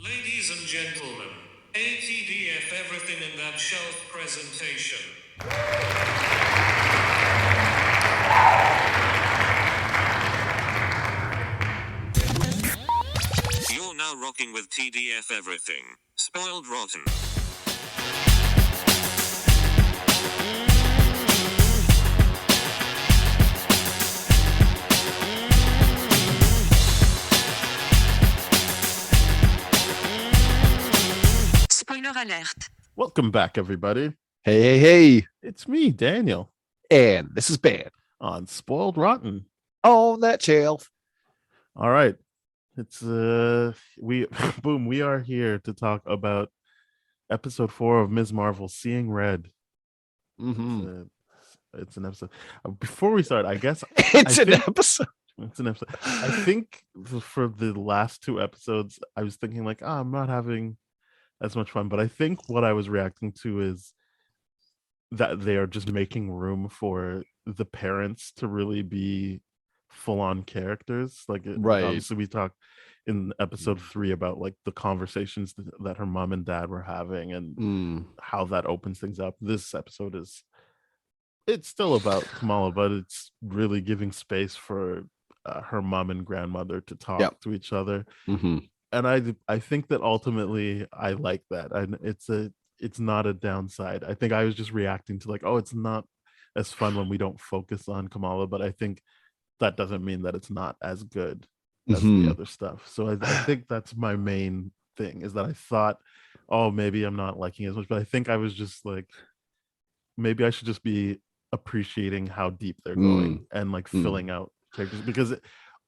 Ladies and gentlemen, ATDF everything in that shelf presentation. You're now rocking with TDF everything. Spoiled Rotten. Spoiler alert. Welcome back, everybody. Hey. It's me, Daniel, And this is Ben on Spoiled Rotten. on that shelf. All right. It's we boom, we are here to talk about episode 4 of Ms. Marvel, Seeing Red. It's an episode. Before we start, I guess It's an episode. it's an episode. I think for the last two episodes, I was thinking like, I'm not having as much fun, but I think what I was reacting to is that they are just making room for the parents to really be full-on characters. Like, Right. obviously we talked in episode 3 about like the conversations that her mom and dad were having and how that opens things up. This episode it's still about Kamala, but it's really giving space for her mom and grandmother to talk to each other. And I think that ultimately I like that, and it's not a downside. I think I was just reacting to like, oh, it's not as fun when we don't focus on Kamala, but I think that doesn't mean that it's not as good as the other stuff. So I think that's my main thing, is that I thought, oh, maybe I'm not liking it as much, but I think I was just like, maybe I should just be appreciating how deep they're going and like filling out characters, because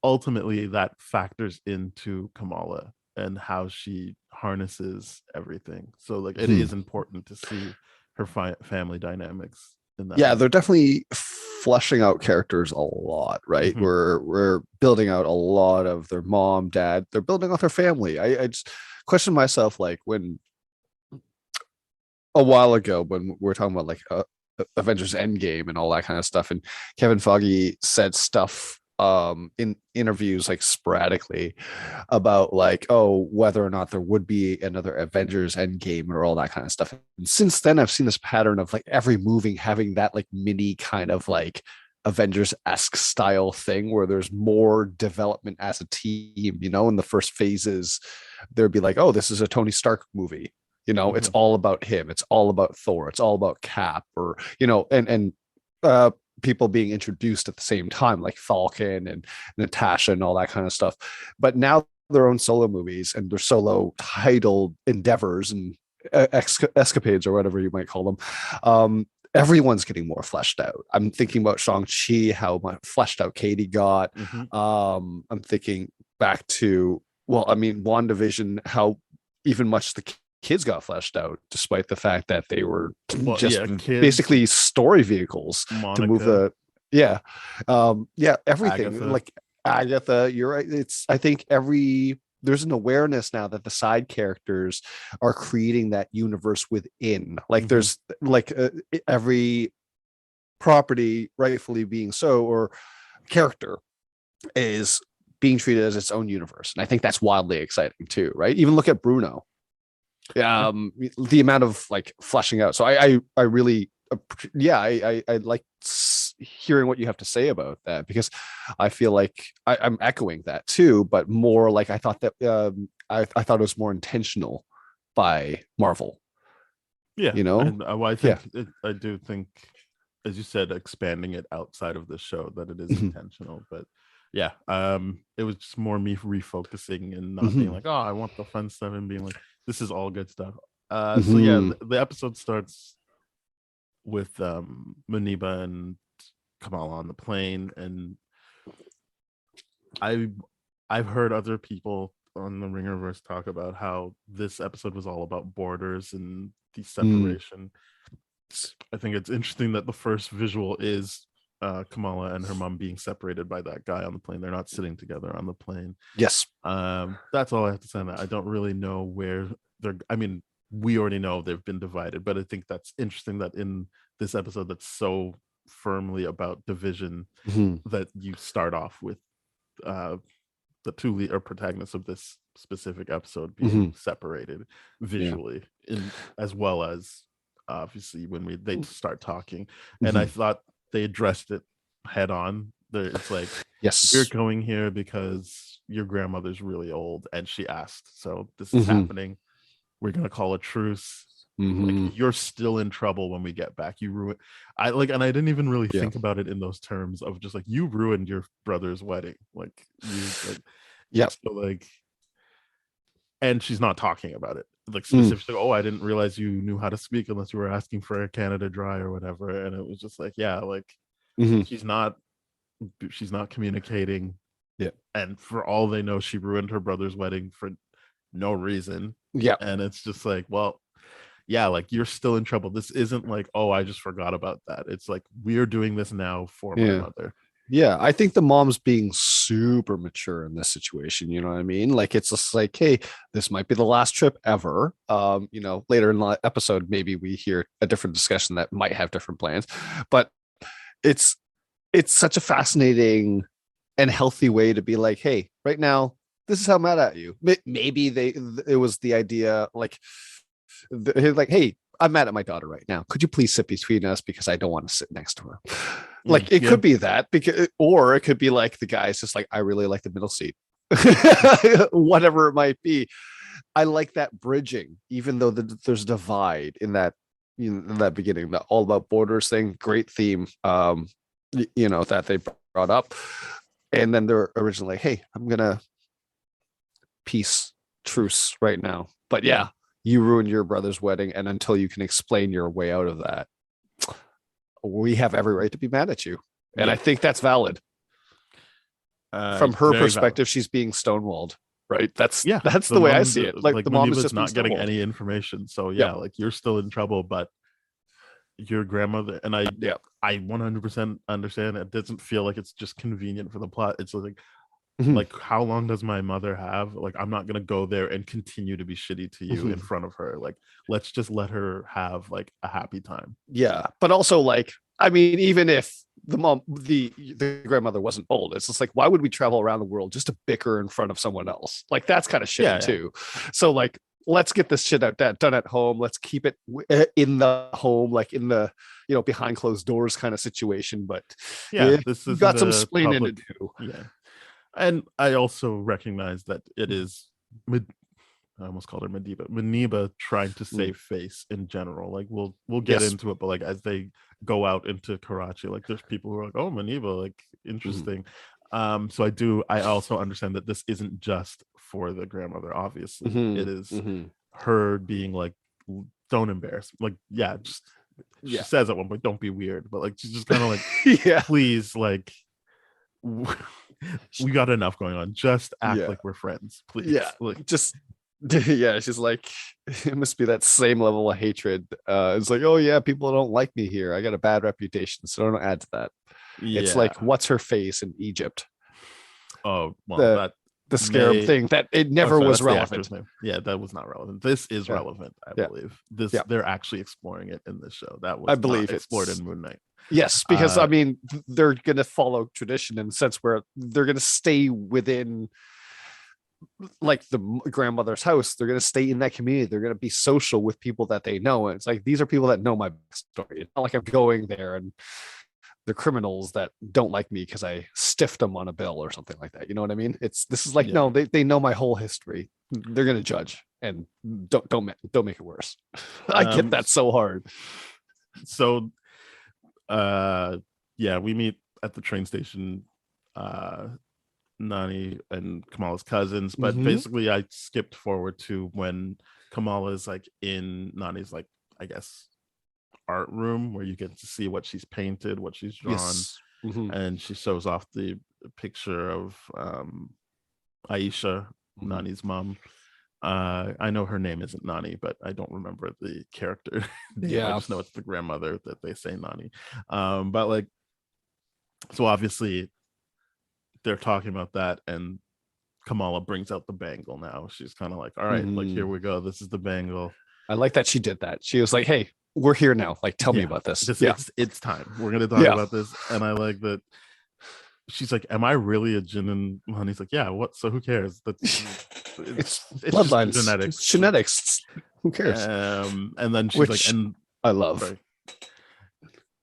ultimately that factors into Kamala and how she harnesses everything. So like it is important to see her family dynamics in that. Yeah, they're definitely fleshing out characters a lot, right? We're building out a lot of their mom, dad. They're building out their family. I just question myself, like when a while ago when we were talking about like Avengers Endgame and all that kind of stuff, and Kevin Feige said stuff in interviews like sporadically about like, oh, whether or not there would be another Avengers Endgame or all that kind of stuff. And since then I've seen this pattern of like every movie having that like mini kind of like Avengers-esque style thing where there's more development as a team. In the first phases there'd be like, oh, this is a Tony Stark movie. It's all about him, it's all about Thor, it's all about Cap, or and people being introduced at the same time, like Falcon and Natasha and all that kind of stuff. But now their own solo movies and their solo titled endeavors and escapades, or whatever you might call them, everyone's getting more fleshed out. I'm thinking about Shang-Chi, how much fleshed out Katie got. I'm thinking back to, WandaVision, how even much the kids got fleshed out, despite the fact that they were basically story vehicles Monica, to move everything. Agatha. Like Agatha, you're right. I think there's an awareness now that the side characters are creating that universe within. Like there's like every property, rightfully being so, or character is being treated as its own universe, and I think that's wildly exciting too, right? Even look at Bruno. The amount of like fleshing out. So I really I like hearing what you have to say about that, because I feel like I'm echoing that too, but more like I thought that I thought it was more intentional by Marvel. I do think, as you said, expanding it outside of the show, that it is intentional. But it was just more me refocusing and not being like, oh, I want the fun stuff, and being like, this is all good stuff. The episode starts with Muniba and Kamala on the plane, and I've heard other people on the Ringerverse talk about how this episode was all about borders and separation. I think it's interesting that the first visual is Kamala and her mom being separated by that guy on the plane. They're not sitting together on the plane. Yes. That's all I have to say on that. I don't really know where we already know they've been divided, but I think that's interesting that in this episode that's so firmly about division, that you start off with the two protagonists of this specific episode being separated visually, as well as obviously when they start talking. And I thought they addressed it head on. It's like, yes, you're going here because your grandmother's really old and she asked, so this is happening. We're gonna call a truce. Like, you're still in trouble when we get back. You ruined. And I didn't even really think about it in those terms of just like, you ruined your brother's wedding. Like, so like, and she's not talking about it like specifically. Oh, I didn't realize you knew how to speak unless you were asking for a Canada Dry or whatever. And it was just like, yeah, like she's not communicating. Yeah, and for all they know, she ruined her brother's wedding for no reason. Yeah, and it's just like, well, yeah, like, you're still in trouble. This isn't like, oh, I just forgot about that. It's like, we're doing this now for my mother. Yeah, I think the mom's being super mature in this situation. You know what I mean? Like, it's just like, hey, this might be the last trip ever. Later in the episode, maybe we hear a different discussion that might have different plans. But it's such a fascinating and healthy way to be like, hey, right now, this is how I'm mad at you. Maybe it was the idea, like, hey, I'm mad at my daughter right now. Could you please sit between us because I don't want to sit next to her? Like, it could be that, or it could be like the guy's just like, I really like the middle seat. Whatever it might be. I like that bridging, even though there's a divide in that beginning, the all about borders thing. Great theme, that they brought up. And then they're originally, hey, I'm gonna peace truce right now. But yeah, you ruined your brother's wedding, and until you can explain your way out of that, we have every right to be mad at you. And I think that's valid. From her perspective, valid. She's being stonewalled, right? That's the way I see it. Like the mom is just not getting any information. So like, you're still in trouble, but your grandmother, and I 100% understand. It doesn't feel like it's just convenient for the plot. It's like, like, how long does my mother have? Like, I'm not gonna go there and continue to be shitty to you in front of her. Like, let's just let her have like a happy time. Yeah, but also, like, I mean, even if the mom, the grandmother wasn't old, it's just like, why would we travel around the world just to bicker in front of someone else? Like, that's kind of shitty too. So like, let's get this shit done at home. Let's keep it in the home, like in the behind closed doors kind of situation. But this is got some explaining to do. Yeah. And I also recognize that it is I almost called her Muneeba trying to save face in general. Like, we'll get into it, but like, as they go out into Karachi, like, there's people who are like, oh, Muneeba, like, interesting. So I also understand that this isn't just for the grandmother. Obviously, it is her being like, don't embarrass me. Like, she says at one point, don't be weird, but like, she's just kind of like, please, like, we got enough going on. Just act like we're friends, please. Yeah, like, just she's like, it must be that same level of hatred. It's like, oh yeah, people don't like me here. I got a bad reputation, so don't add to that. It's like, what's her face in Egypt? Oh, well, the scarab thing that it never was relevant. Yeah, that was not relevant. This is relevant, I believe. They're actually exploring it in this show. That was, I believe, explored in Moon Knight. Yes, because I mean, they're going to follow tradition in the sense where they're going to stay within, like, the grandmother's house. They're going to stay in that community. They're going to be social with people that they know. And it's like, these are people that know my story. It's not like I'm going there and they're criminals that don't like me because I stiffed them on a bill or something like that. You know what I mean? This is like, no, they know my whole history. They're going to judge, and don't make it worse. I get that so hard. So we meet at the train station, Nani and Kamala's cousins, but basically I skipped forward to when Kamala is like in Nani's, like, I guess, art room, where you get to see what she's painted, what she's drawn. And she shows off the picture of Aisha, Nani's mom. I know her name isn't Nani, but I don't remember the character. I just know it's the grandmother that they say Nani. But like, so obviously they're talking about that, and Kamala brings out the bangle now. She's kind of like, all right, like, here we go. This is the bangle. I like that she did that. She was like, hey, we're here now. Like, tell me about this. It's time. We're going to talk about this. And I like that she's like, am I really a jinn? And Honey's like, yeah, what? So who cares? It's just bloodlines, genetics. it's genetics. Who cares? And then she's Which like, and I love. sorry.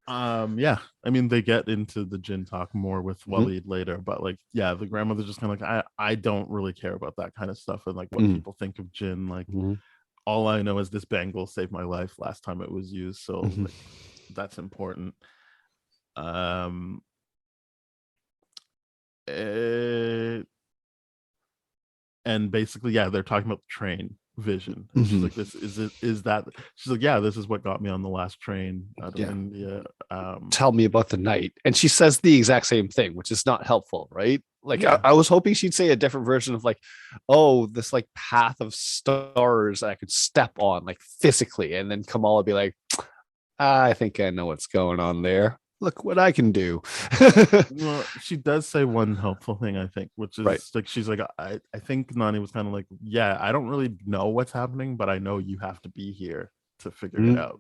Yeah, I mean, they get into the Jin talk more with Waleed later, but like, yeah, the grandmother's just kind of like, I don't really care about that kind of stuff and like what people think of Jin. Like, all I know is this bangle saved my life last time it was used, so like, that's important. And basically, yeah, they're talking about the train vision. And she's like, "This is that?" She's like, "Yeah, this is what got me on the last train out of India." Tell me about the night. And she says the exact same thing, which is not helpful, right? Like, I was hoping she'd say a different version of like, "Oh, this like path of stars I could step on, like physically," and then Kamala would be like, "I think I know what's going on there. Look what I can do." Well, she does say one helpful thing, I think, which is like, she's like, I think Nani was kind of like, yeah, I don't really know what's happening, but I know you have to be here to figure it out.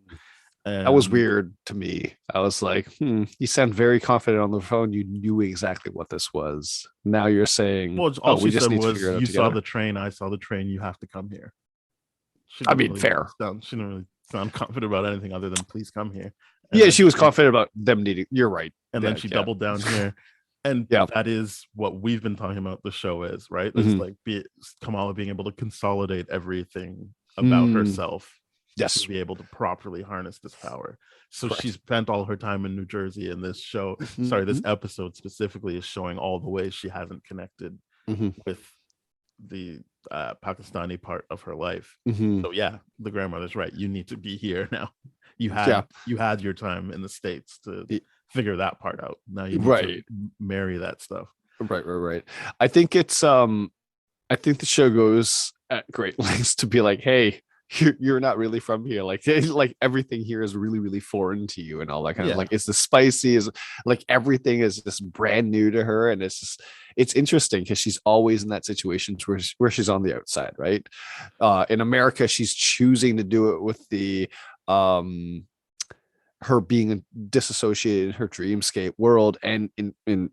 And that was weird to me. I was like, you sound very confident on the phone. You knew exactly what this was. Now you're saying, well, all she we just said need to was, figure it out you together. saw the train, I saw the train, you have to come here. I mean, fair. She didn't really sound confident about anything other than please come here. And she was confident about them needing. You're right. And then she doubled down here. And that is what we've been talking about the show is, right? It's like Kamala being able to consolidate everything about herself to be able to properly harness this power. So she spent all her time in New Jersey, and this show, this episode specifically is showing all the ways she hasn't connected with the Pakistani part of her life. So yeah, the grandmother's right. You need to be here now. You had your time in the States to figure that part out. Now you need to marry that stuff. Right. I think it's I think the show goes at great lengths to be like, hey, you're not really from here. Like everything here is really, really foreign to you and all that kind of like, it's the spicy, is like everything is just brand new to her. And it's interesting because she's always in that situation where she's on the outside, right? In America, she's choosing to do it with the her being disassociated in her dreamscape world, and in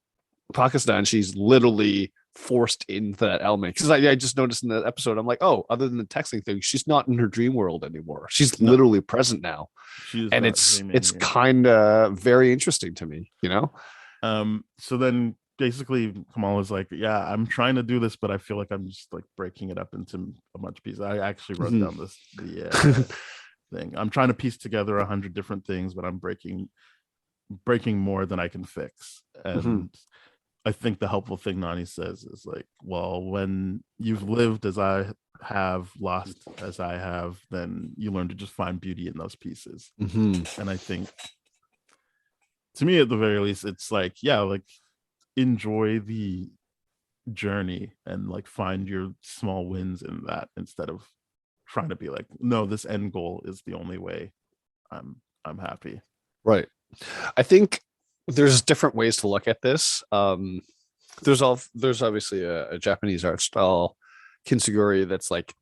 Pakistan she's literally forced into that element. Because I just noticed in that episode, I'm like, oh, other than the texting thing, she's not in her dream world anymore. She's literally present now, and it's kind of very interesting to me, you know. So then basically Kamala's like, yeah, I'm trying to do this, but I feel like I'm just like breaking it up into a bunch of pieces. I actually wrote down the thing. I'm trying to piece together 100 different things, but I'm breaking more than I can fix. And I think the helpful thing Nani says is like, well, when you've lived as I have, lost as I have, then you learn to just find beauty in those pieces. And I think, to me at the very least, it's like, yeah, like enjoy the journey and like find your small wins in that, instead of trying to be like, no, this end goal is the only way I'm happy. Right. I think there's different ways to look at this. There's obviously a Japanese art style kintsugi that's like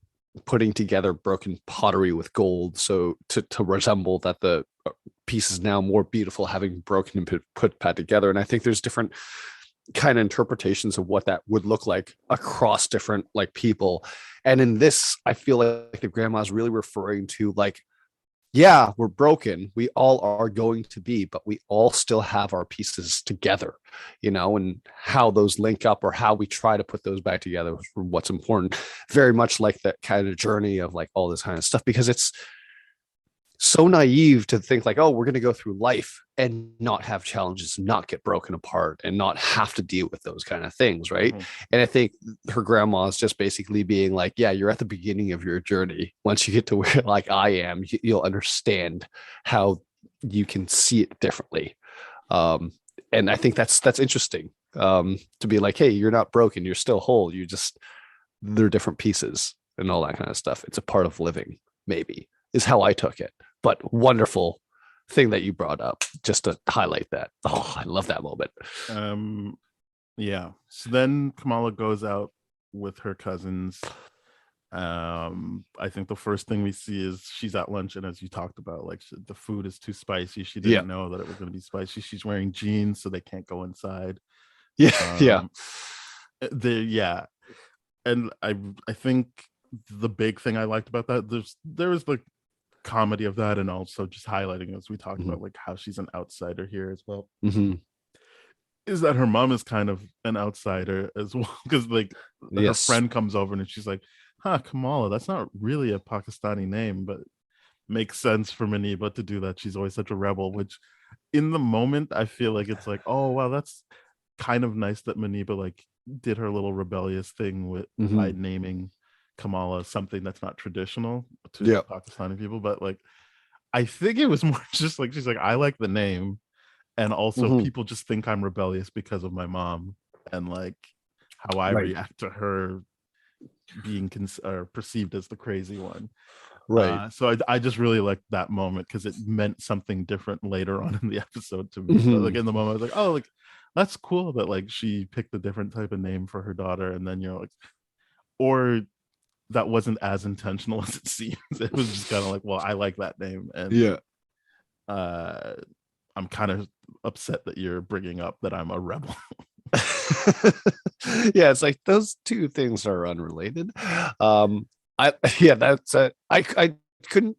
putting together broken pottery with gold, so to resemble that the piece is now more beautiful having broken and put back together. And I think there's different kind of interpretations of what that would look like across different like people. And in this, I feel like the grandma's really referring to like, yeah, we're broken, we all are going to be, but we all still have our pieces together, you know, and how those link up or how we try to put those back together is what's important. Very much like that kind of journey of like all this kind of stuff, because it's so naive to think like, oh, we're going to go through life and not have challenges, not get broken apart, and not have to deal with those kind of things, right? And I think her grandma is just basically being like, yeah, you're at the beginning of your journey. Once you get to where like I am, you'll understand how you can see it differently. And I think that's interesting, to be like, hey, you're not broken, you're still whole, they're different pieces and all that kind of stuff. It's a part of living, maybe, is how I took it. But wonderful thing that you brought up, just to highlight that. Oh, I love that moment. Yeah. So then Kamala goes out with her cousins. I think the first thing we see is she's at lunch, and as you talked about, like the food is too spicy. She didn't know that it was going to be spicy. She's wearing jeans, so they can't go inside. and I think the big thing I liked about that, there was the comedy of that, and also just highlighting, as we talked about, like how she's an outsider here as well, is that her mom is kind of an outsider as well, because like her friend comes over and she's like, Kamala, that's not really a Pakistani name, but makes sense for Muniba to do that. She's always such a rebel, which in the moment I feel like it's like, oh wow, that's kind of nice that Muniba like did her little rebellious thing with by naming Kamala something that's not traditional to Pakistani people. But like I think it was more just like, she's like, I like the name, and also people just think I'm rebellious because of my mom, and like how I react to her being perceived as the crazy one. So I just really liked that moment because it meant something different later on in the episode to me. But like in the moment I was like, oh, like that's cool that like she picked a different type of name for her daughter, and then you're like, or that wasn't as intentional as it seems. It was just kind of like, well, I like that name, and I'm kind of upset that you're bringing up that I'm a rebel. Yeah, it's like those two things are unrelated. I couldn't,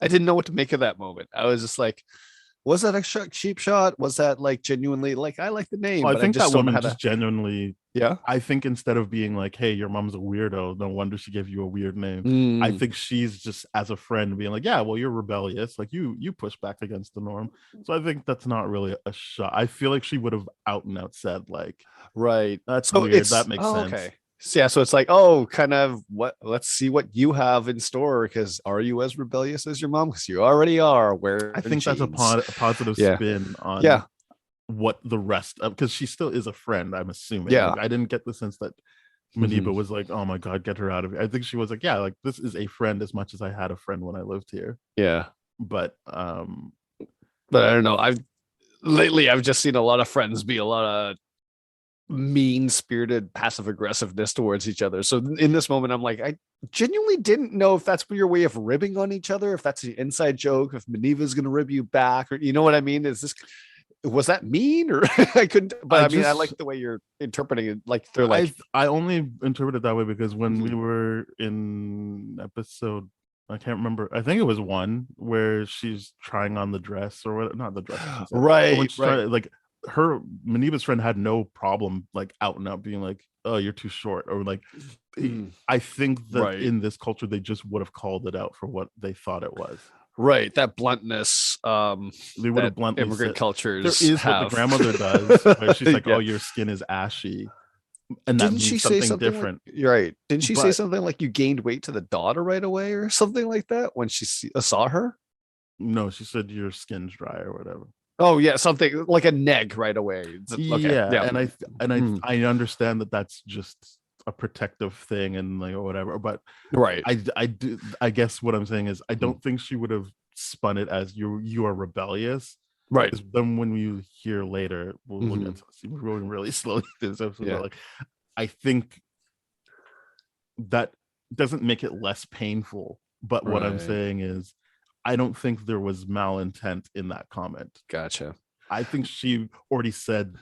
I didn't know what to make of that moment. I was just like, was that a cheap shot? Was that like genuinely like, I like the name? Well, I but think just that woman just genuinely, yeah. I think instead of being like, hey, your mom's a weirdo, no wonder she gave you a weird name. I think she's just as a friend being like, yeah, well, you're rebellious, like you push back against the norm. So I think that's not really a shot. I feel like she would have out and out said like, that's so weird, that makes sense. Okay. Yeah, so it's like, oh, kind of what, let's see what you have in store, because are you as rebellious as your mom? Because you already are. Where I think that's a positive spin on what the rest of, because she still is a friend, I'm assuming. Like, I didn't get the sense that Muniba was like, oh my god, get her out of here. I think she was like, yeah, like this is a friend as much as I had a friend when I lived here. But I don't know, lately I've just seen a lot of friends be a lot of mean-spirited passive aggressiveness towards each other. So in this moment I'm like, I genuinely didn't know if that's your way of ribbing on each other, if that's the inside joke, if Muniba's gonna rib you back, or you know what I mean? Was that mean, or I couldn't, but I mean, I like the way you're interpreting it. Like they're like, I only interpreted that way because when we were in episode, I can't remember, I think it was one where she's trying on the dress or what, not the dress, right. Like her Muniba's friend had no problem like out and out being like, oh, you're too short, or like I think that in this culture they just would have called it out for what they thought it was. That bluntness, they would have bluntly immigrant cultures there is have. What the grandmother does, where she's like, oh, your skin is ashy, and that means something different. Like, you're right. Didn't she say something like you gained weight to the daughter right away or something like that when she saw her? No, she said your skin's dry or whatever. Oh yeah, something like a neg right away. Okay. And I understand that that's just a protective thing and like or whatever, but I guess what I'm saying is I don't think she would have spun it as you are rebellious, because then when we hear later we'll get to see, we're going really slowly through this episode, but like I think that doesn't make it less painful, but what I'm saying is I don't think there was malintent in that comment. Gotcha. I think she already said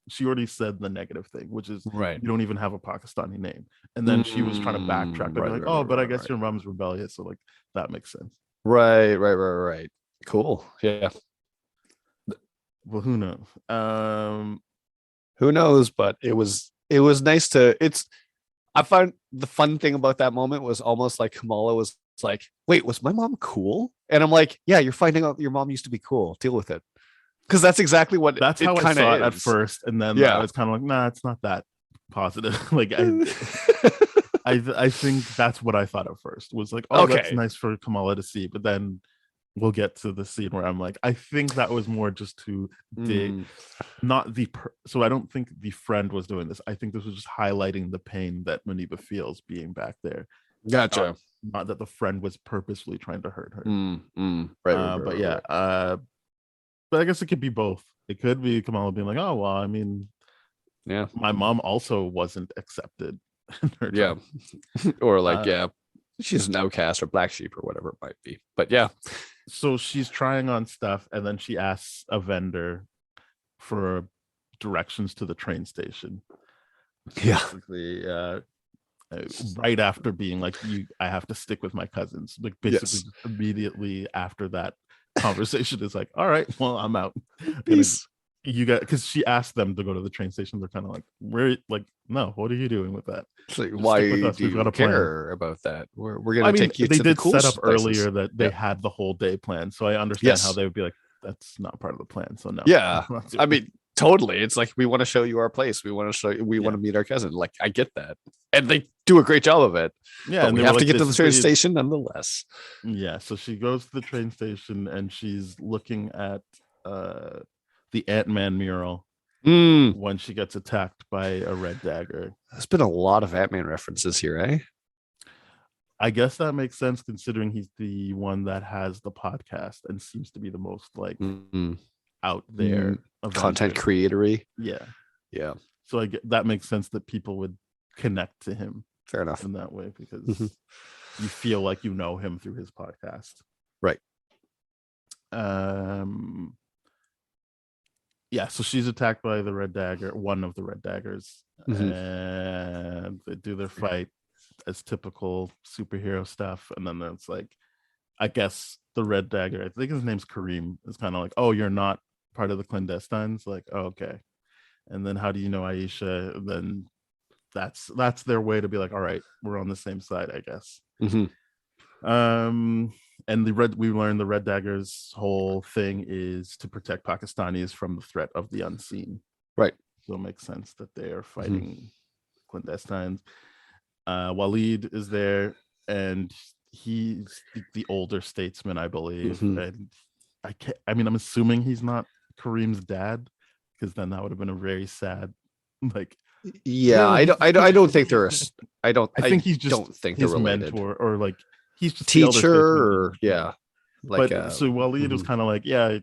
she already said the negative thing, which is you don't even have a Pakistani name. And then she was trying to backtrack and be like, but I guess your mom's rebellious, so like that makes sense. Right. Cool. Yeah. Well, who knows? Who knows? But it was nice to. I found the fun thing about that moment was almost like Kamala was like, wait, was my mom cool? And I'm like, yeah, you're finding out your mom used to be cool. Deal with it. Because that's exactly what that's how I saw it at first, and then I was kind of like, nah, it's not that positive. Like I think that's what I thought at first, was like, oh, that's nice for Kamala to see, but then we'll get to the scene where I'm like, I think that was more just to not the so I don't think the friend was doing this. I think this was just highlighting the pain that Muniba feels being back there. Gotcha. Not that the friend was purposefully trying to hurt her. But I guess it could be both. It could be Kamala being like, oh, well, I mean, my mom also wasn't accepted. Or like, she's an outcast or black sheep or whatever it might be. But so she's trying on stuff, and then she asks a vendor for directions to the train station. Yeah. Basically, right after being like, I have to stick with my cousins. Like basically, Yes. just immediately after that conversation is like, all right, well, I'm out. Peace. You got, because she asked them to go to the train station. They're kind of like, we're like, no, what are you doing with that? It's like, Just why stick with us. do We've got you a plan. care about that? We're gonna I mean, take you they to the did set up coolest places. earlier that they Yeah. had the whole day planned, so I understand how Yes. they would be like, that's not part of the plan. So no. Yeah. I'm not doing I it. mean, totally. It's like, we want to show you our place. We want to show we want to meet our cousin. Like, I get that. And they do a great job of it. yeah, But and we they were have to like, get to this the is train the- station nonetheless. Yeah, so she goes to the train station and she's looking at the Ant-Man mural Mm, when she gets attacked by a red dagger. there's been a lot of Ant-Man references here, eh? I guess that makes sense considering he's the one that has the podcast and seems to be the most like Mm, out there content Avenger. creatory. Yeah. Yeah, So I get that makes sense that people would connect to him fair enough. in that way because Mhm. you feel like you know him through his podcast. Right. Yeah, so she's attacked by the red dagger, one of the red daggers, Mhm. and they do their fight as typical superhero stuff. And then there's like, I guess the red dagger, I think his name's Kareem, is kind of like, oh, you're not part of the clandestines. Like, oh, okay. And then how do you know Aisha? And then that's their way to be like, all right, we're on the same side, I guess. Mhm. And we learned the red dagger's whole thing is to protect Pakistanis from the threat of the unseen. Right. So it makes sense that they are fighting clandestines. Waleed is there, and he's the older statesman, I believe. And I'm assuming he's not Kareem's dad, because then that would have been a very sad, like. Yeah, I don't think they're. I think he's just don't think his they're related. mentor, or like he's just the elder Teacher, statesman. or yeah, like. But so Waleed was kind of like, yeah,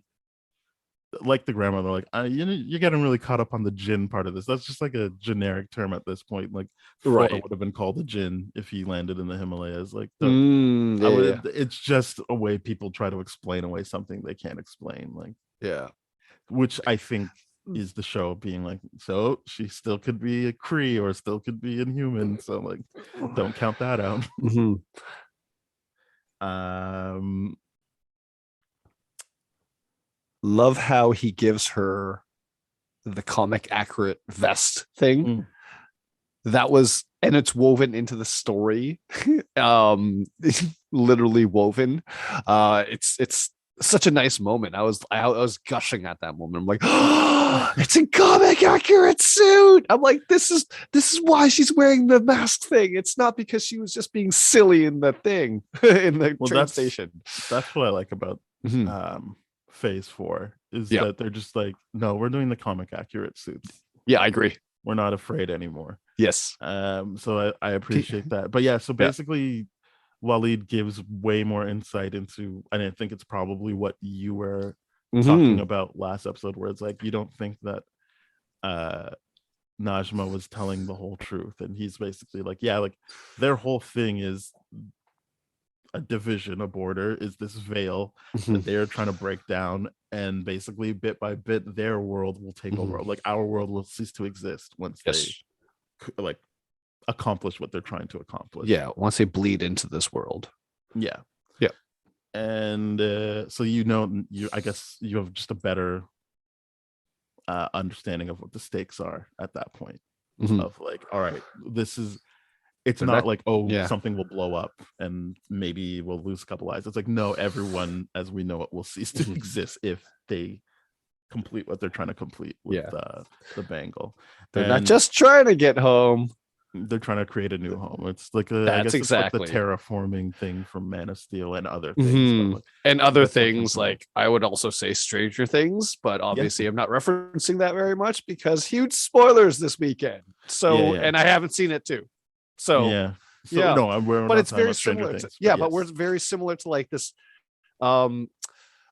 like the grandmother, like you're getting really caught up on the jinn part of this. That's just like a generic term at this point. Like Right. Frodo would have been called a jinn if he landed in the Himalayas. Like it's just a way people try to explain away something they can't explain. Like which I think is the show being like, so she still could be a Kree or still could be inhuman. So like, don't count that out. Love how he gives her the comic accurate vest thing. That was, and it's woven into the story. Literally woven. It's such a nice moment. I was gushing at that moment. I'm like, oh, it's a comic accurate suit. I'm like, this is why she's wearing the mask thing. It's not because she was just being silly in the thing in the train station. That's what I like about Phase 4 is that they're just like, no, we're doing the comic accurate suits. Yeah, I agree. We're not afraid anymore. Yes. So I appreciate that. But yeah, so basically Waleed gives way more insight into, and I think it's probably what you were talking about last episode, where it's like, you don't think that Najma was telling the whole truth. And he's basically like, yeah, like their whole thing is a division, a border, is this veil that they're trying to break down, and basically bit by bit their world will take over. Like our world will cease to exist once they like accomplish what they're trying to accomplish. Once they bleed into this world. And so I guess you have just a better understanding of what the stakes are at that point. Of like, all right, it's not like, something will blow up and maybe we'll lose a couple lives. It's like, no, everyone as we know it will cease to exist if they complete what they're trying to complete with the bangle. They're not just trying to get home. They're trying to create a new home. It's like that's exactly like the terraforming thing from Man of Steel and other things. Like, and other things, like I would also say Stranger Things, but obviously I'm not referencing that very much because huge spoilers this weekend. So and I haven't seen it too. So no, but it's very similar. But we're very similar to like this.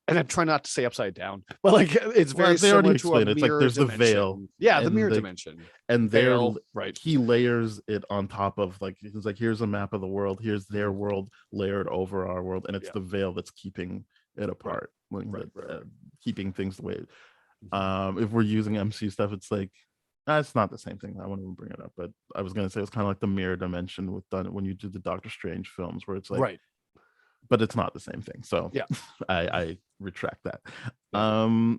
And I'm trying not to say upside down, but like it's very similar to a mirror. It's like there's dimension. the veil. Yeah, the mirror dimension. And veil, right. He layers it on top of like, he's like, here's a map of the world, here's their world layered over our world, and it's the veil that's keeping it apart, keeping things the way. If we're using MC stuff, it's like, That's not the same thing. I wouldn't even bring it up, but I was gonna say it's kind of like the mirror dimension with done when you do the Doctor Strange films, where it's like, Right. but it's not the same thing. So Yeah. I retract that.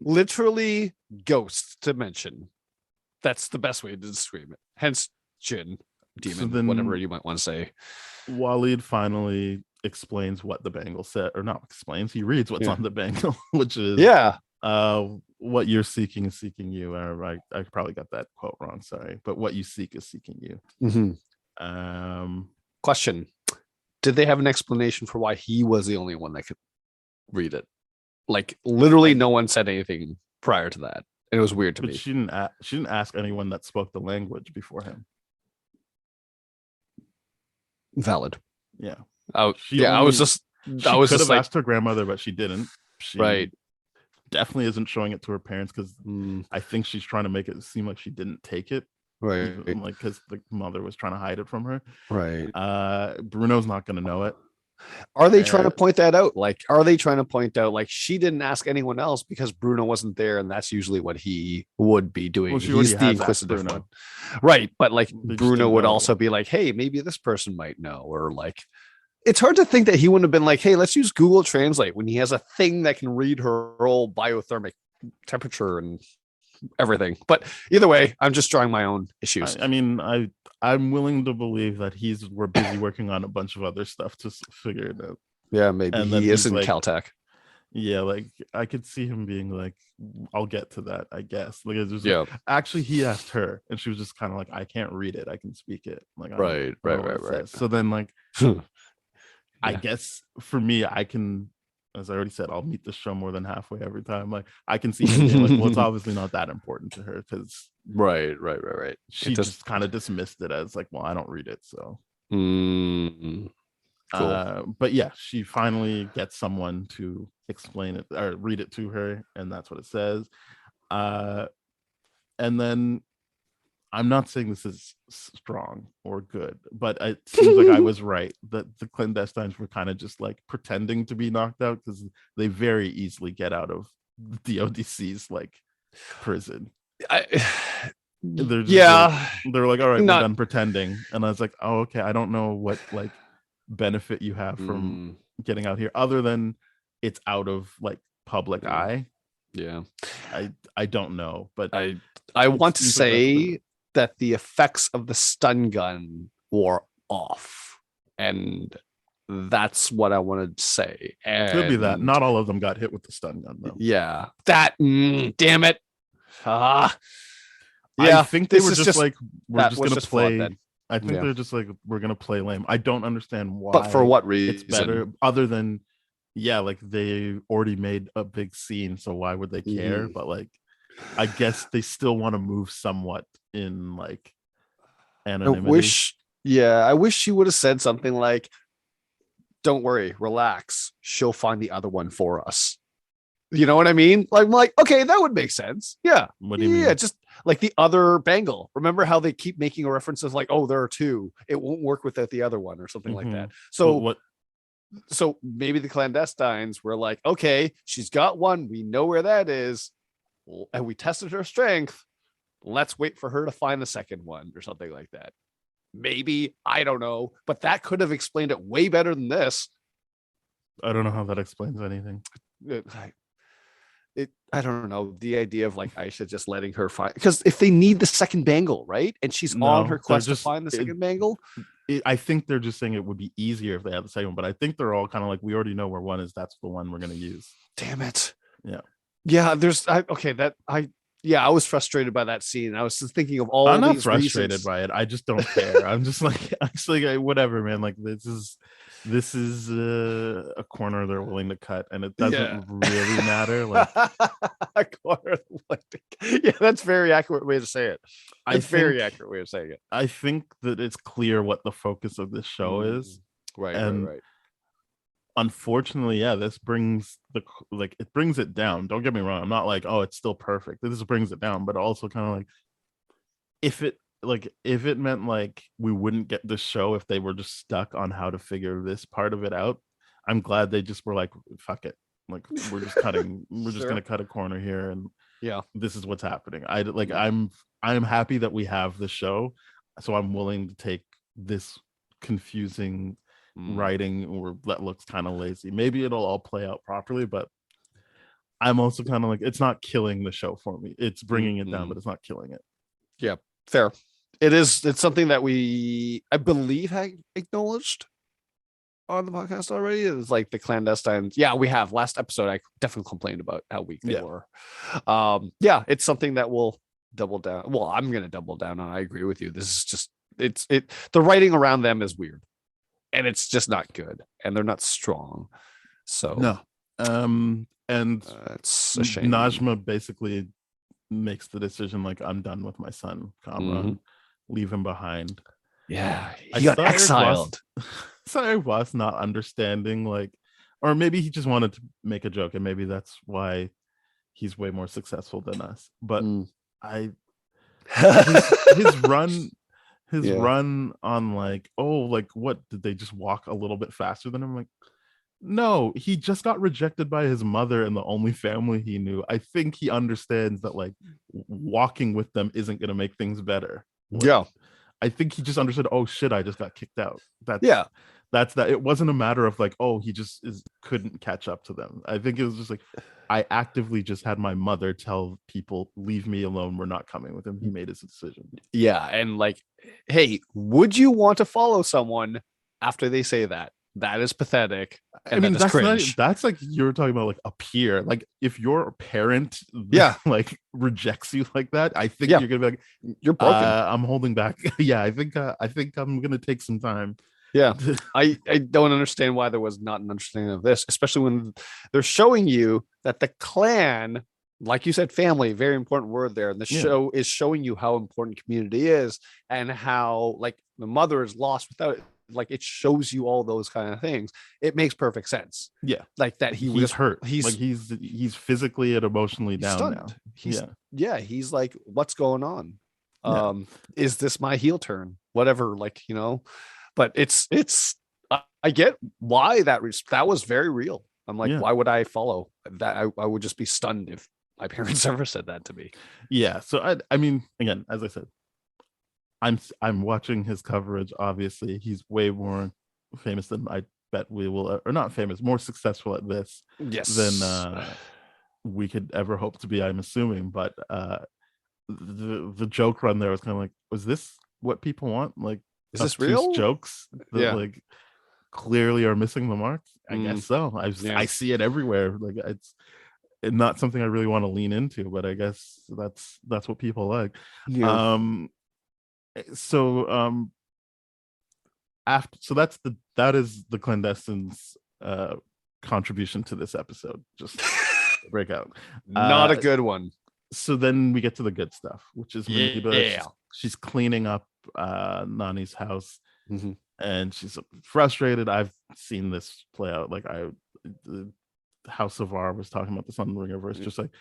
Literally ghost dimension. That's the best way to describe it. Hence Jinn, demon, whatever you might want to say. Waleed finally explains what the bangle said, or not explains, he reads what's on the bangle, which is what you're seeking is seeking you. I probably got that quote wrong, sorry, but what you seek is seeking you. Question: did they have an explanation for why he was the only one that could read it? Like literally no one said anything prior to that. It was weird to me. She didn't ask anyone that spoke the language before him. Valid. Yeah. I was just asked her grandmother, but she didn't. She right. Definitely isn't showing it to her parents because I think she's trying to make it seem like she didn't take it. Right. Even, like because the mother was trying to hide it from her. Right. Bruno's not gonna know it. Are they trying to point that out? Like, are they trying to point out like she didn't ask anyone else because Bruno wasn't there, and that's usually what he would be doing. Well, he's the inquisitive one, right? But like Bruno would also be like, "Hey, maybe this person might know," or like, it's hard to think that he wouldn't have been like, "Hey, let's use Google Translate" when he has a thing that can read her whole biothermic temperature and everything. But either way, I'm just drawing my own issues. I mean, I'm willing to believe that we're busy working on a bunch of other stuff to figure it out. Yeah, maybe he is in Caltech. Yeah, like I could see him being like, I'll get to that, I guess. Like, it's just, yeah. Actually, he asked her, and she was just kind of like, I can't read it, I can speak it. Like, right. So then, like, I guess for me, I can, as I already said, I'll meet the show more than halfway every time. Like, I can see him being like, well, it's obviously not that important to her because right. She just kind of dismissed it as like, well, I don't read it, so. Cool. But yeah, she finally gets someone to explain it or read it to her, and that's what it says. And then I'm not saying this is strong or good, but it seems like I was right that the clandestines were kind of just like pretending to be knocked out because they very easily get out of the ODC's like prison. They're like, all right, we're done pretending. And I was like, oh, okay, I don't know what like benefit you have from getting out here other than it's out of like public eye. Yeah, I don't know, but I want to say that the effects of the stun gun wore off, and that's what I wanted to say. And could be that not all of them got hit with the stun gun though. Yeah, that damn it. I think they were just like, we're just gonna play. I think they're just like, we're gonna play lame. I don't understand why, but for what reason it's better other than like they already made a big scene, so why would they care? But like, I guess they still want to move somewhat in like anonymity. I wish she would have said something like, don't worry, relax, she'll find the other one for us. You know what I mean? Like, I'm like, okay, that would make sense. Yeah. What do you mean? Yeah, just like the other bangle. Remember how they keep making a reference of like, oh, there are two. It won't work without the other one or something like that. So So maybe the clandestines were like, okay, she's got one. We know where that is. And we tested her strength. Let's wait for her to find the second one or something like that. Maybe, I don't know. But that could have explained it way better than this. I don't know how that explains anything. I don't know, the idea of like Aisha just letting her find, because if they need the second bangle, right, and she's on her quest to find the second bangle, I think they're just saying it would be easier if they had the second one, but I think they're all kind of like, we already know where one is, that's the one we're going to use. Damn it. Yeah, I was frustrated by that scene. I was just thinking of all. I'm not frustrated by it. I just don't care. I'm just like, actually, whatever, man. Like, this is a corner they're willing to cut, and it doesn't really matter. Like, a corner, yeah, that's very accurate way to say it. Very accurate way of saying it. I think that it's clear what the focus of this show is, right. Unfortunately, this brings it brings it down. Don't get me wrong. I'm not like, oh, it's still perfect. This brings it down, but also kind of like, if it meant like we wouldn't get this show if they were just stuck on how to figure this part of it out, I'm glad they just were like, fuck it. Like, we're just cutting, we're just gonna cut a corner here. And Yeah. this is what's happening. I'm happy that we have the show, so I'm willing to take this confusing writing or that looks kind of lazy. Maybe it'll all play out properly, but I'm also kind of like, it's not killing the show for me. It's bringing it down, but it's not killing it. Yeah, fair. It's something that I believe, had acknowledged on the podcast already. It's like the clandestines. Yeah, we have. Last episode, I definitely complained about how weak they were. Yeah, it's something that we'll double down. Well, I'm gonna double down on. I agree with you. This is just the writing around them is weird, and it's just not good, and they're not strong. So no. And it's a shame. Najma basically makes the decision like, I'm done with my son, Kamran. Leave him behind. Yeah, he got exiled. Sorry, was not understanding, like, or maybe he just wanted to make a joke, and maybe that's why he's way more successful than us. But his run on like, oh, like, what did they just walk a little bit faster than him? Like, no, he just got rejected by his mother and the only family he knew. I think he understands that like walking with them isn't going to make things better. Like, I think he just understood, oh shit, I just got kicked out. That's that. It wasn't a matter of like, oh, he just couldn't catch up to them. I think it was just like, I actively just had my mother tell people, leave me alone, we're not coming with him. He made his decision. Yeah, and like, hey, would you want to follow someone after they say that? That is pathetic. I mean, that's like, you're talking about like a peer. Like if your parent like rejects you like that, I think you're gonna be like, you're broken. I'm holding back. I think I'm gonna take some time. Yeah. I don't understand why there was not an understanding of this, especially when they're showing you that the clan, like you said, family, very important word there. And the show is showing you how important community is and how like the mother is lost without it. Like it shows you all those kind of things. It makes perfect sense. Yeah, like that he's hurt. He's physically and emotionally down stunned. Now. He's like, what's going on? Is this my heel turn? Whatever, like, you know. But it's I get why that was very real. I'm like, why would I follow that? I would just be stunned if my parents ever said that to me. Yeah. So I mean, again, as I said, I'm watching his coverage. Obviously, he's way more famous than I bet we will, or not famous, more successful at this than we could ever hope to be. I'm assuming, but the joke run there was kind of like, was this what people want? Like, is this real jokes that like clearly are missing the mark? I guess so. I see it everywhere. Like it's not something I really want to lean into, but I guess that's what people like. So that is the clandestines contribution to this episode. Just breakout. Not a good one. So then we get to the good stuff, which is she's cleaning up Nani's house, and she's frustrated. I've seen this play out. Like the House of R was talking about this on the Ringerverse, just like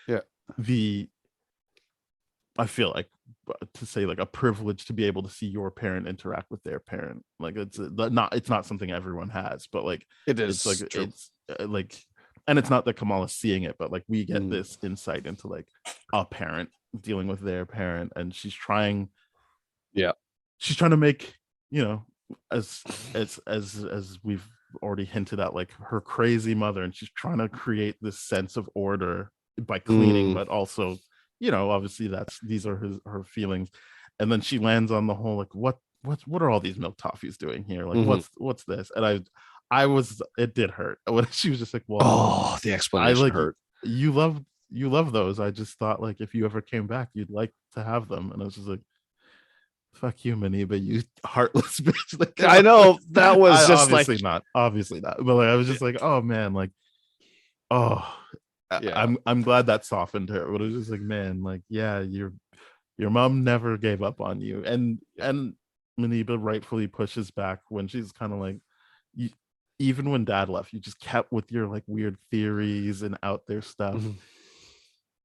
I feel like, to say, like a privilege to be able to see your parent interact with their parent. Like it's not something everyone has, but like it is. It's like it's like, and it's not that Kamala's seeing it, but like we get this insight into like a parent dealing with their parent, and she's trying to make, you know, as we've already hinted at, like her crazy mother, and she's trying to create this sense of order by cleaning, but also, you know, obviously these are her feelings. And then she lands on the whole like, what are all these milk toffees doing here? Like what's this? And it did hurt when she was just like, well, the explanation hurt. You love those. I just thought like if you ever came back, you'd like to have them. And I was just like, fuck you, Maniba, you heartless bitch. Like, I know that was just obviously not. But like, I was just like, oh man, like, I'm glad that softened her. But it was just like, man, like, yeah, your mom never gave up on you. And Maniba rightfully pushes back when she's kind of like, even when dad left, you just kept with your like weird theories and out there stuff.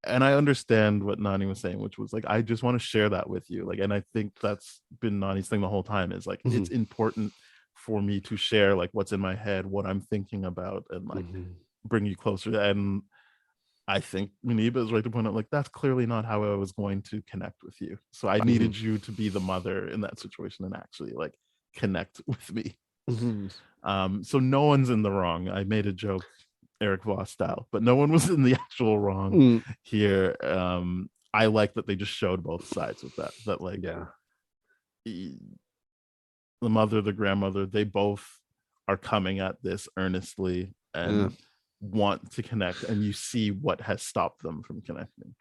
And I understand what Nani was saying, which was like, I just want to share that with you. Like, and I think that's been Nani's thing the whole time, is like, it's important for me to share like what's in my head, what I'm thinking about, and like bring you closer. And I think Muniba is right to point out, like, that's clearly not how I was going to connect with you. So I needed you to be the mother in that situation and actually like connect with me. So no one's in the wrong. I made a joke, Eric Voss style, but no one was in the actual wrong here. I like that they just showed both sides with that. That like, the mother, the grandmother, they both are coming at this earnestly and want to connect, and you see what has stopped them from connecting.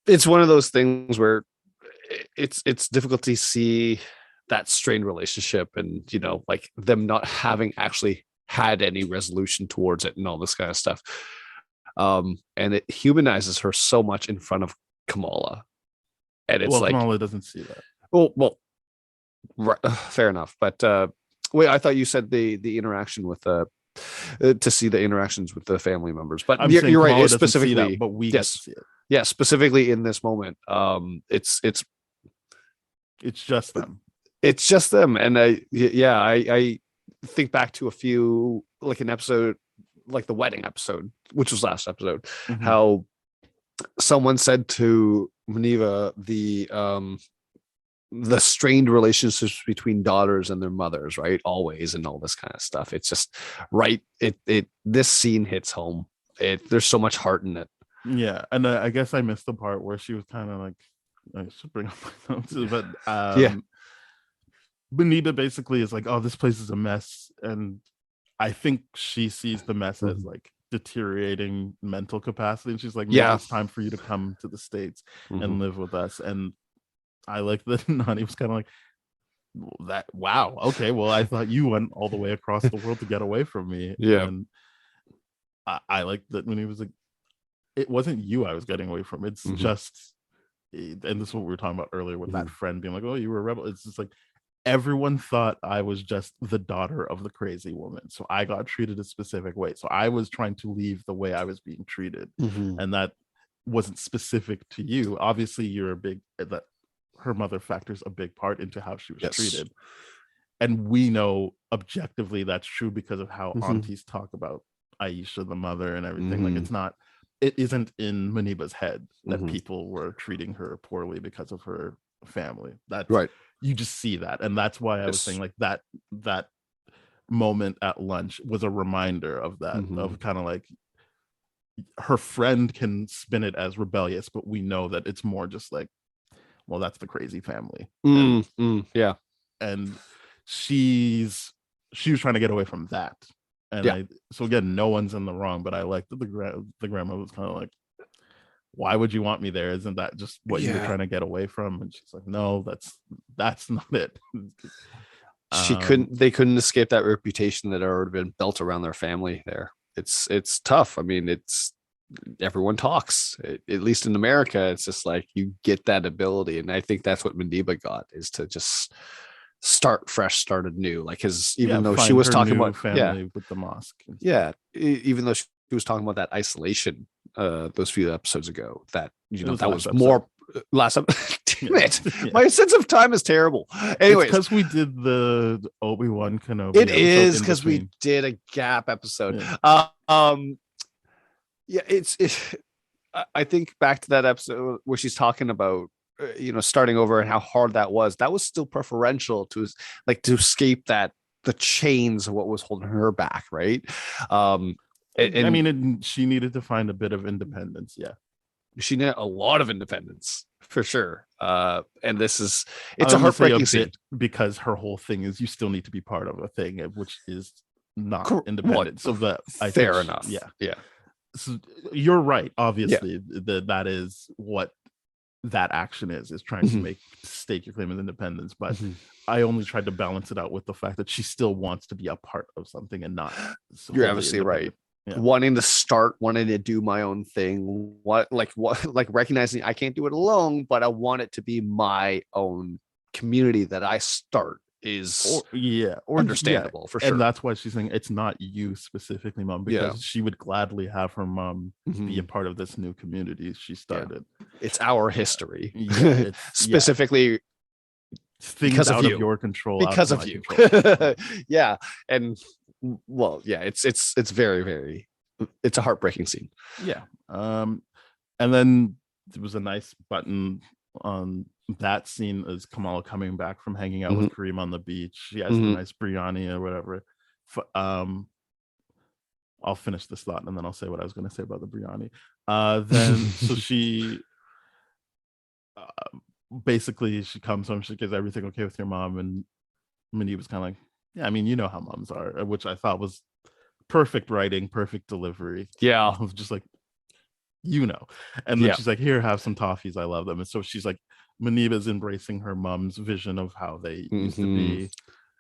It's one of those things where it's difficult to see that strained relationship, and you know, like them not having actually had any resolution towards it and all this kind of stuff. And it humanizes her so much in front of Kamala, and it's like Kamala doesn't see that. Well, fair enough. But wait, I thought you said the interaction with to see the interactions with the family members. But you're right. It's specifically, that, but we see it. Yeah, specifically in this moment, it's just them. It's just them, and I think back to a few, like an episode, like the wedding episode, which was last episode, how someone said to Muniba the strained relationships between daughters and their mothers, right? Always, and all this kind of stuff. It's just right. This scene hits home. There's so much heart in it. Yeah, and I guess I missed the part where she was kind of like, I should bring up my notes, but Muniba basically is like, oh, this place is a mess, and I think she sees the mess as like deteriorating mental capacity, and she's like, no, it's time for you to come to the States and live with us. And I like that Nani was kind of like, that, wow, okay, well, I thought you went all the way across the world to get away from me. And I like that when he was like, it wasn't you I was getting away from, it's just, and this is what we were talking about earlier with that friend being like, oh, you were a rebel. It's just like, everyone thought I was just the daughter of the crazy woman, so I got treated a specific way. So I was trying to leave the way I was being treated, and that wasn't specific to you. Obviously, you're a big, that her mother factors a big part into how she was treated, and we know objectively that's true because of how aunties talk about Aisha, the mother, and everything. Like, it isn't in Muniba's head that people were treating her poorly because of her family. That's right. You just see that, and that's why I was saying like that moment at lunch was a reminder of that, of kind of like her friend can spin it as rebellious, but we know that it's more just like, well, that's the crazy family. And she was trying to get away from that, and so again, no one's in the wrong, but I like that the grandma was kind of like, why would you want me there? Isn't that just what you were trying to get away from? And she's like, no, that's not it. They couldn't escape that reputation that had already been built around their family there. It's tough. I mean, everyone talks, at least in America. It's just like, you get that ability. And I think that's what Muniba got, is to just start fresh, started new. Like even though she was talking about family with the mosque. Even though she was talking about that isolation those few episodes ago, that that was more last up. Damn it, my sense of time is terrible. Anyways, because we did the Obi-Wan Kenobi. It is because we did a gap episode. I think back to that episode where she's talking about starting over and how hard that was. That was still preferential to escape the chains of what was holding her back, right? She needed to find a bit of independence. She needed a lot of independence for sure. And it's a heartbreaking scene, because her whole thing is you still need to be part of a thing which is not independent. So fair enough. So you're right. Obviously, that is what that action is trying to stake your claim of independence. But I only tried to balance it out with the fact that she still wants to be a part of something and not. You're obviously right. Wanting to do my own thing, recognizing I can't do it alone, but I want it to be my own community that I start is understandable for sure. And that's why she's saying it's not you specifically, Mom, because she would gladly have her mom be a part of this new community she started. It's our history. Specifically things because out of your control, because of you. And well, it's very, very it's a heartbreaking scene. Yeah. And then there was a nice button on that scene is Kamala coming back from hanging out with Kareem on the beach. She has the nice biryani or whatever. I'll finish this thought and then I'll say what I was going to say about the biryani. Then so she basically she comes home, she gets everything okay with your mom, and Minnie was kind of like, yeah, I mean, you know how moms are, which I thought was perfect writing, perfect delivery. Yeah. I was just like, you know. And then she's like, here, have some toffees, I love them. And so she's like, Muniba's embracing her mom's vision of how they used to be,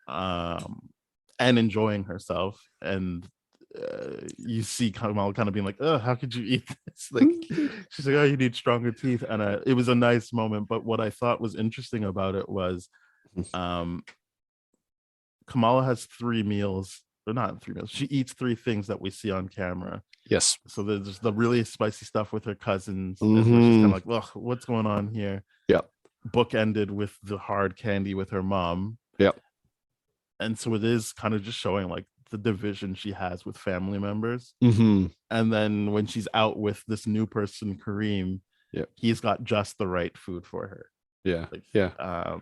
and enjoying herself. And you see Kamala kind of being like, oh, how could you eat this? Like, she's like, oh, you need stronger teeth. And it was a nice moment. But what I thought was interesting about it was Kamala has 3 meals, or not 3 meals. She eats 3 things that we see on camera. Yes. So there's the really spicy stuff with her cousins. And she's kind of like, well, what's going on here? Yeah. Book ended with the hard candy with her mom. Yeah. And so it is kind of just showing like the division she has with family members. And then when she's out with this new person, Kareem, he's got just the right food for her. Yeah. Like, yeah.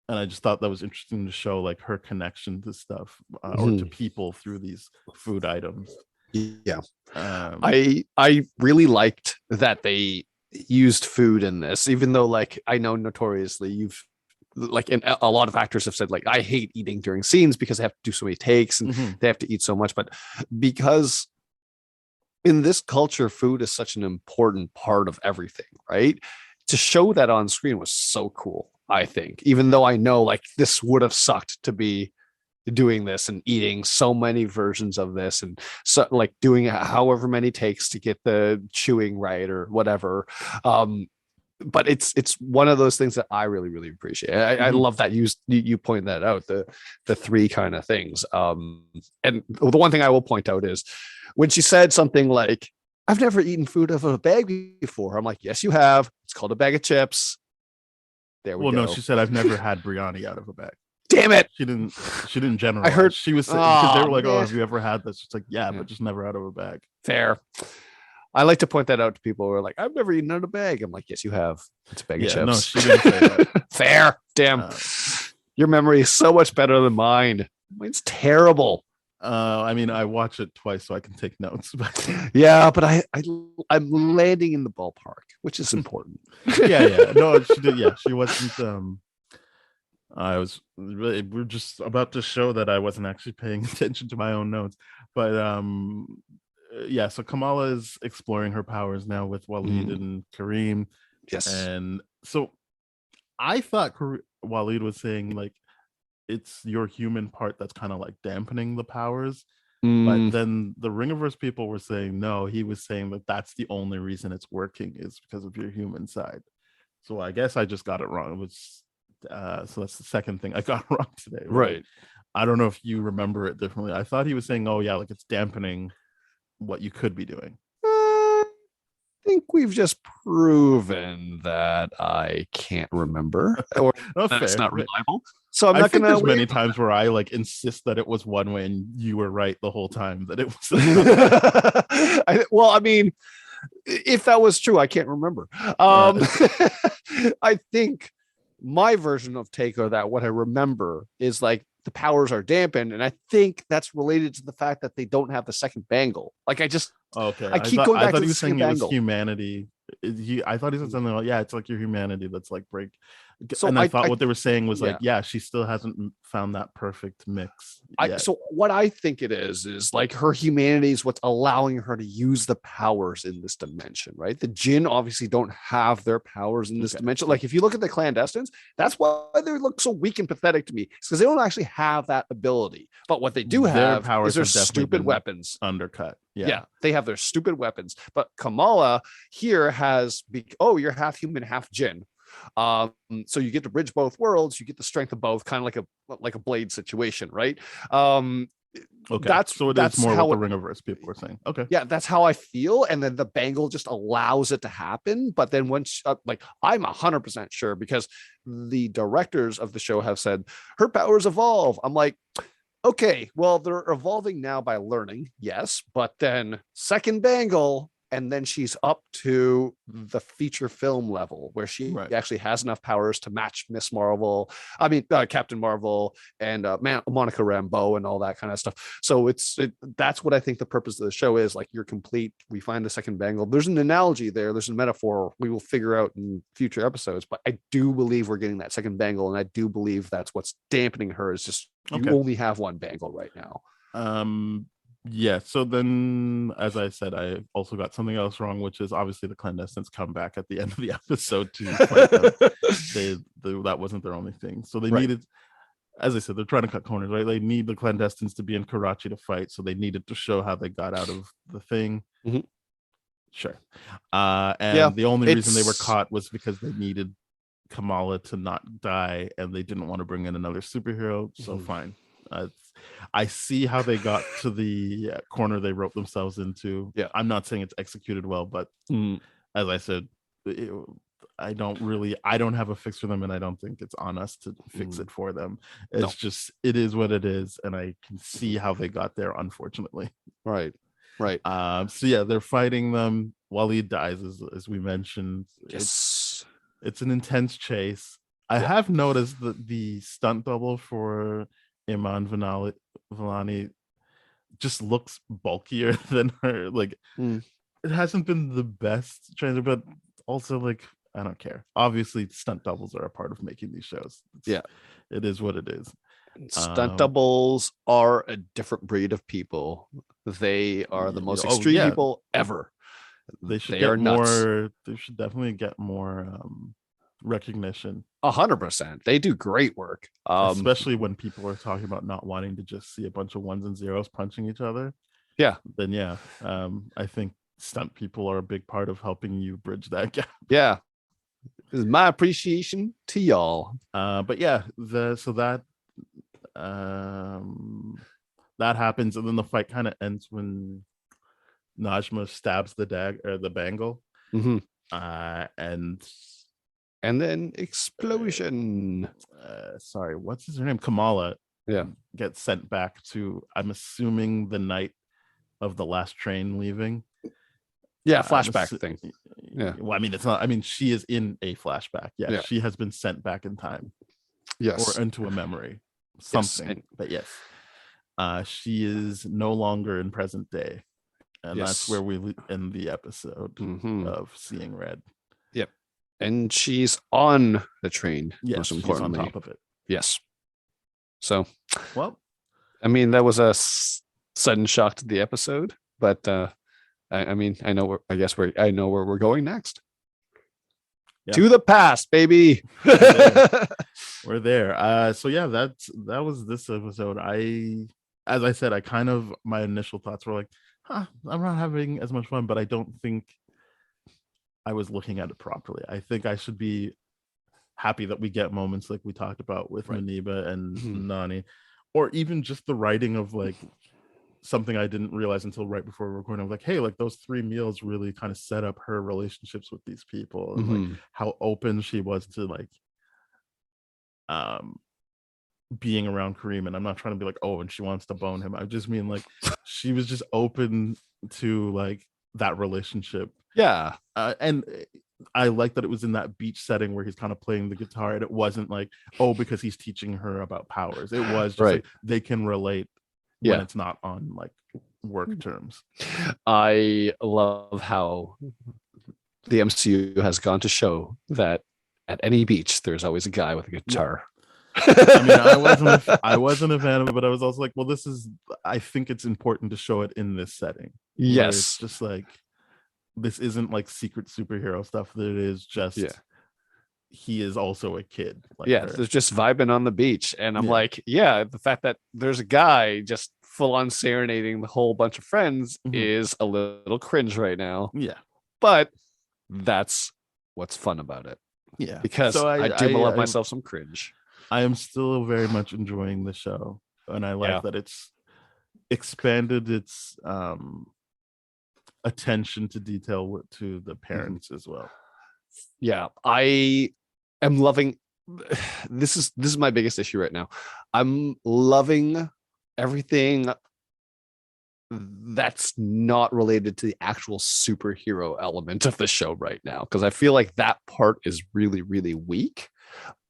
And I just thought that was interesting to show like her connection to stuff or to people through these food items. Yeah. I really liked that they used food in this, even though like I know notoriously you've like, and a lot of actors have said like, I hate eating during scenes because they have to do so many takes and they have to eat so much. But because in this culture, food is such an important part of everything, right? To show that on screen was so cool, I think, even though I know like this would have sucked to be doing this and eating so many versions of this and so like doing however many takes to get the chewing right or whatever. But it's one of those things that I really, really appreciate. I love that you point that out, the 3 kind of things. And the one thing I will point out is when she said something like, I've never eaten food out of a bag before. I'm like, yes, you have. It's called a bag of chips. There we go. Well, no, she said, I've never had biryani out of a bag. Damn it. She didn't generalize. I heard she was saying, because they were like, oh, have you ever had this? It's like, yeah, but just never out of a bag. Fair. I like to point that out to people who are like, I've never eaten out of a bag. I'm like, yes, you have. It's a bag of chips. No, she didn't say that. Fair. Damn. Your memory is so much better than mine. Mine's terrible. I mean, I watch it twice so I can take notes. Yeah, but I'm landing in the ballpark, which is important. Yeah. No, she did. Yeah, she wasn't. We're just about to show that I wasn't actually paying attention to my own notes. But yeah, so Kamala is exploring her powers now with Waleed and Kareem. Yes. And so I thought Waleed was saying like it's your human part that's kind of like dampening the powers. But then the Ringiverse people were saying no, he was saying that that's the only reason it's working is because of your human side. So I guess I just got it wrong. It was so that's the second thing I got wrong today. Right. I don't know if you remember it differently. I thought he was saying, oh yeah, like it's dampening what you could be doing. I think we've just proven that I can't remember or that's not reliable. So I'm not going to. There's many times where I like insist that it was one way and you were right the whole time that it was. Well, I mean, if that was true, I can't remember. I think my version of take or that what I remember is like the powers are dampened, and I think that's related to the fact that they don't have the second bangle. Like I just okay. I keep going back to the second bangle. Humanity. I thought he said something like, yeah, it's like your humanity that's like break. So and I thought what they were saying was like, yeah, she still hasn't found that perfect mix. So what I think it is like her humanity is what's allowing her to use the powers in this dimension, right? The Jinn obviously don't have their powers in this dimension. Like if you look at the clandestines, that's why they look so weak and pathetic to me. It's because they don't actually have that ability. But what they do have is their stupid weapons. Undercut. Yeah, they have their stupid weapons. But Kamala here has, you're half human, half Jinn. So you get to bridge both worlds, you get the strength of both, kind of like a Blade situation, right? Okay, that's more what the Ringiverse people were saying. Okay, yeah, that's how I feel, and then the bangle just allows it to happen. But then once, I'm 100% sure because the directors of the show have said her powers evolve. I'm like, okay, well, they're evolving now by learning, yes, but then second bangle, and then she's up to the feature film level where she actually has enough powers to match Miss Marvel, Captain Marvel, and Monica Rambeau and all that kind of stuff. So that's what I think the purpose of the show is. Like, you're complete, we find the second bangle. There's an analogy there, there's a metaphor we will figure out in future episodes, but I do believe we're getting that second bangle, and I do believe that's what's dampening her, is just you only have one bangle right now. Yeah, so then, as I said, I also got something else wrong, which is obviously the clandestines come back at the end of the episode to fight them. That wasn't their only thing. So they needed, as I said, they're trying to cut corners, right? They need the clandestines to be in Karachi to fight, so they needed to show how they got out of the thing. Sure. And the only reason they were caught was because they needed Kamala to not die, and they didn't want to bring in another superhero, so fine. I see how they got to the corner they wrote themselves into. Yeah, I'm not saying it's executed well, but as I said, I don't have a fix for them, and I don't think it's on us to fix it for them. It's just, it is what it is, and I can see how they got there, unfortunately. Right. So yeah, they're fighting them. Waleed dies, as we mentioned. Yes, it's an intense chase. I have noticed that the stunt double for Iman Vellani just looks bulkier than her. Like, it hasn't been the best trainer, but also, like, I don't care. Obviously, stunt doubles are a part of making these shows. It is what it is. Stunt doubles are a different breed of people. They are the most extreme people ever. They should get more. They should definitely get more recognition. 100%. They do great work, especially when people are talking about not wanting to just see a bunch of ones and zeros punching each other. Then I think stunt people are a big part of helping you bridge that gap. This is my appreciation to y'all. But yeah, that happens, and then the fight kind of ends when Najma stabs the bangle, and then explosion. Sorry, what's her name? Kamala. Gets sent back to, I'm assuming, the night of the last train leaving. Flashback thing. Well, I mean, it's not. I mean, she is in a flashback. She has been sent back in time. Or into a memory. Something. But yes. She is no longer in present day. And that's where we end the episode of Seeing Red. And she's on the train. Yes, she's on top of it. Yes. So, well, I mean, that was a sudden shock to the episode, but I mean, I know where we're going next. To the past, baby. We're there. So yeah, that was this episode. As I said, my initial thoughts were like, I'm not having as much fun, but I don't think I was looking at it properly. I think I should be happy that we get moments like we talked about with Muniba and Nani, or even just the writing of like something I didn't realize until right before recording. I was like, hey, like those 3 meals really kind of set up her relationships with these people, and like how open she was to like being around Kareem. And I'm not trying to be like, oh, and she wants to bone him. I just mean like she was just open to like that relationship. And I like that it was in that beach setting where he's kind of playing the guitar, and it wasn't like, oh, because he's teaching her about powers. It was just like, they can relate when it's not on like work terms. I love how the MCU has gone to show that at any beach there's always a guy with a guitar. I mean, I wasn't a fan of it, but I was also like, well, I think it's important to show it in this setting. Yes. It's just like, this isn't like secret superhero stuff. That it is just he is also a kid. Like they're just vibing on the beach. And I'm like, the fact that there's a guy just full on serenading the whole bunch of friends is a little cringe right now. But that's what's fun about it. Because I do love myself some cringe. I am still very much enjoying the show, and I like that it's expanded its attention to detail to the parents as well. I am loving this is my biggest issue right now. I'm loving everything that's not related to the actual superhero element of the show right now, because I feel like that part is really, really weak.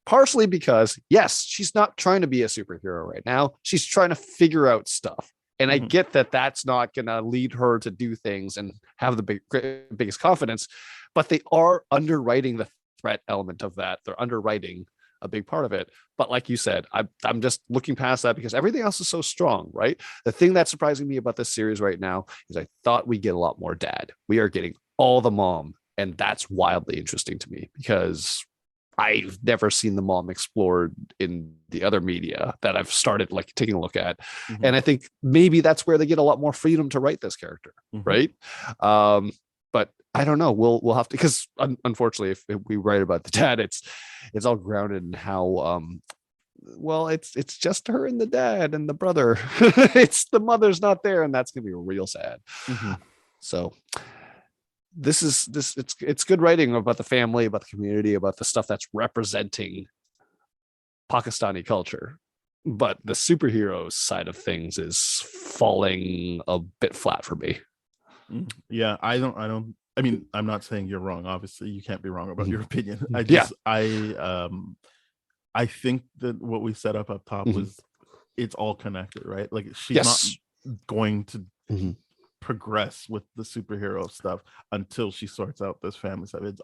Partially because, yes, she's not trying to be a superhero right now. She's trying to figure out stuff. And I get that that's not going to lead her to do things and have the biggest confidence, but they are underwriting the threat element of that. They're underwriting a big part of it. But like you said, I'm just looking past that because everything else is so strong, right? The thing that's surprising me about this series right now is I thought we'd get a lot more dad. We are getting all the mom. And that's wildly interesting to me because I've never seen the mom explored in the other media that I've started like taking a look at. And I think maybe that's where they get a lot more freedom to write this character. Right. But I don't know. We'll have to, because unfortunately, if we write about the dad, it's all grounded in how well, it's just her and the dad and the brother. It's the mother's not there, and that's gonna be real sad. So it's good writing about the family, about the community, about the stuff that's representing Pakistani culture. But the superhero side of things is falling a bit flat for me. Yeah, I mean, I'm not saying you're wrong. Obviously, you can't be wrong about your opinion. I think that what we set up top was it's all connected, right? Like she's not going to progress with the superhero stuff until she sorts out this family stuff. It's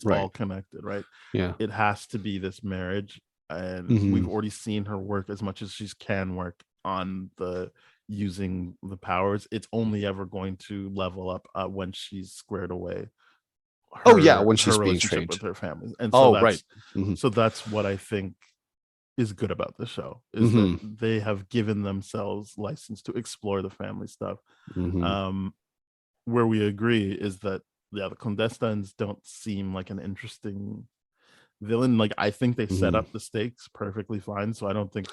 all connected, right? Yeah, it has to be this marriage, and we've already seen her work as much as she can work on the using the powers. It's only ever going to level up when she's squared away when she's being trained with her family. And so so that's what I think is good about the show is that they have given themselves license to explore the family stuff. Where we agree is that the clandestines don't seem like an interesting villain. Like I think they set up the stakes perfectly fine, so I don't think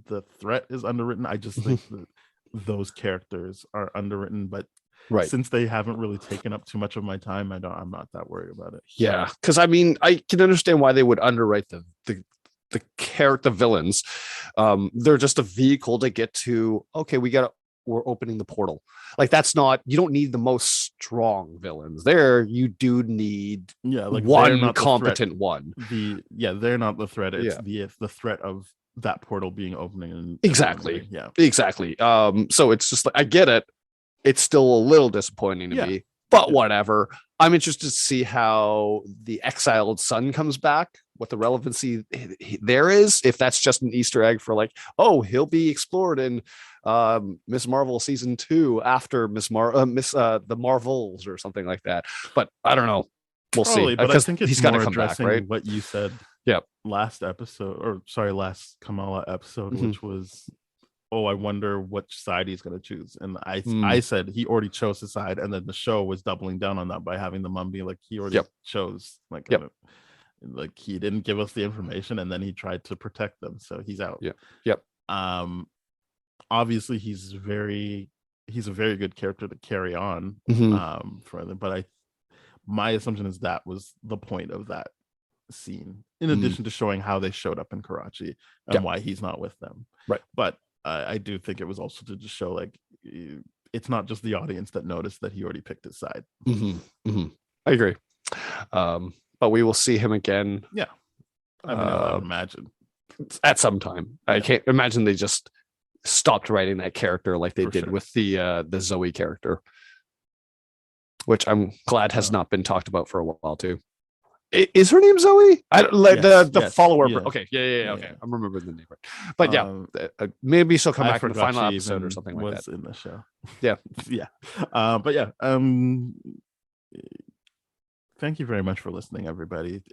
the threat is underwritten. I just think that those characters are underwritten, but since they haven't really taken up too much of my time, I'm not that worried about it. Yeah, because I mean, I can understand why they would underwrite the character villains. They're just a vehicle to get to, okay, we're opening the portal. Like that's not, you don't need the most strong villains there. You do need like one competent one. They're not the threat. It's the threat of that portal being opening. Exactly. So it's just like, I get it. It's still a little disappointing to me, but whatever. I'm interested to see how the exiled son comes back, what the relevancy there is, if that's just an Easter egg for like, oh, he'll be explored in Miss Marvel season 2 after the Marvels or something like that. But I don't know. We'll see. But I think he's got to come back, right? What you said last Kamala episode, which was, oh, I wonder which side he's going to choose. And I said he already chose his side, and then the show was doubling down on that by having the mom be like, he already chose, like, like he didn't give us the information, and then he tried to protect them, so he's out. Obviously he's a very good character to carry on further, but my assumption is that was the point of that scene, in addition to showing how they showed up in Karachi and why he's not with them, but I do think it was also to just show like it's not just the audience that noticed that he already picked his side. I agree. But we will see him again. I mean, I would imagine at some time. I can't imagine they just stopped writing that character like they did with the Zoe character, which I'm glad has not been talked about for a while too. Is her name Zoe? I don't like the follower. Okay, okay. I'm remembering the name, but maybe she'll come back in the final episode or something like that. In the show, but thank you very much for listening, everybody.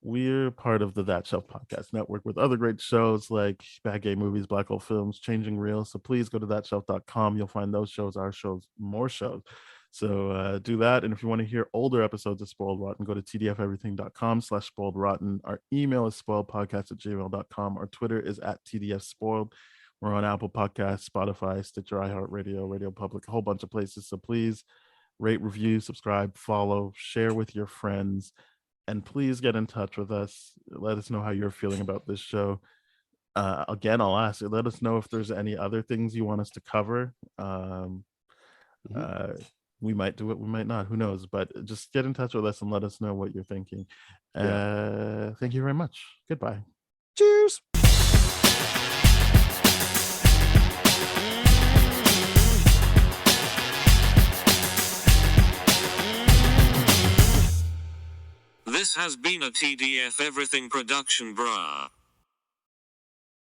We're part of the That Shelf Podcast Network with other great shows like Bad Gay Movies, Black Hole Films, Changing Reels. So please go to thatshelf.com. You'll find those shows, our shows, more shows. So do that. And if you want to hear older episodes of Spoiled Rotten, go to tdfeverything.com/spoiledrotten. Our email is spoiledpodcast@gmail.com. Our Twitter is @tdfspoiled. We're on Apple Podcasts, Spotify, Stitcher, iHeartRadio, Radio Public, a whole bunch of places. So please rate, review, subscribe, follow, share with your friends, and please get in touch with us. Let us know how you're feeling about this show. Again, I'll ask you, let us know if there's any other things you want us to cover. We might do it, we might not, who knows, but just get in touch with us and let us know what you're thinking. Thank you very much. Goodbye. Cheers. This has been a TDF Everything production, brah.